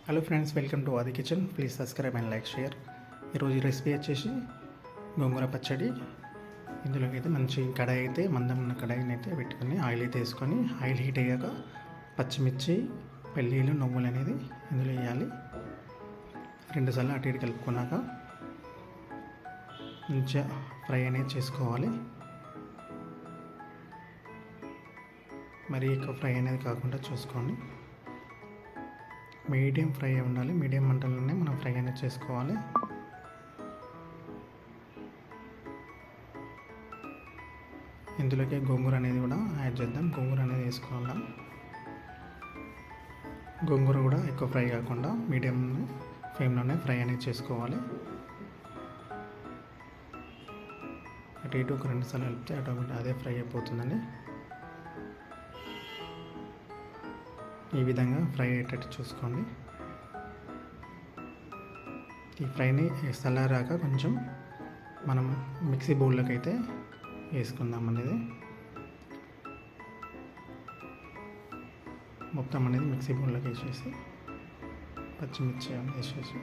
Hello friends, welcome to ఆది kitchen. Please subscribe and like share. ఈరోజు recipe వచ్చేసి గోంగూర పచ్చడి. ఇందులోకి అయితే మంచి కడాయి అయితే మందం ఉన్న కడాయిని అయితే పెట్టుకొని ఆయిల్ అయితే వేసుకొని ఆయిల్ హీట్ అయ్యాక పచ్చిమిర్చి, పల్లీలు, నువ్వులు అనేది ఇందులో వేయాలి. రెండుసార్లు అటు ఇటు కలుపుకున్నాక మంచిగా ఫ్రై అనేది చేసుకోవాలి. మరి ఎక్కువ ఫ్రై అనేది కాకుండా చూసుకోండి. మీడియం ఫ్రై ఉండాలి. మీడియం మంటలోనే మనం ఫ్రై అనేది చేసుకోవాలి. ఇందులోకి గోంగూర అనేది కూడా యాడ్ చేద్దాం. గోంగూర అనేది వేసుకోవాలి. గోంగూర కూడా ఎక్కువ ఫ్రై కాకుండా మీడియం ఫ్లేమ్లోనే ఫ్రై అనేది చేసుకోవాలి. అటు ఇటు ఒక 2 సార్లు కలిపితే ఆటోమేటిక్ అదే ఫ్రై అయిపోతుందండి. ఈ విధంగా ఫ్రై అయ్యేటట్టు చూసుకోండి. ఈ ఫ్రైని చల్లారాక కొంచెం మనం మిక్సీ బౌల్లోకి అయితే వేసుకుందాం అనేది. మొత్తం అనేది మిక్సీ బౌల్లోకి వేసేసి పచ్చిమిర్చి వేసేసి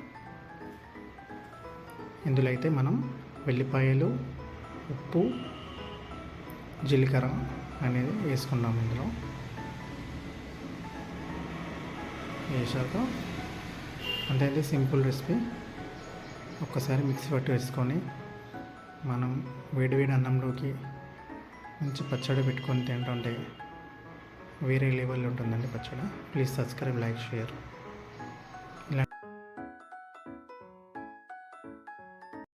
ఇందులో అయితే మనం వెల్లిపాయలు, ఉప్పు, జీలకర్ర అనేది వేసుకున్నాం. ఇందులో వేసాక అంటే సింపుల్ రెసిపీ. ఒక్కసారి మిక్సీ పట్టి వేసుకొని మనం వేడివేడి అన్నంలోకి మంచి పచ్చడి పెట్టుకొని తింటుంటే వేరే లెవెల్ ఉంటుందండి పచ్చడి. Please subscribe, like, share.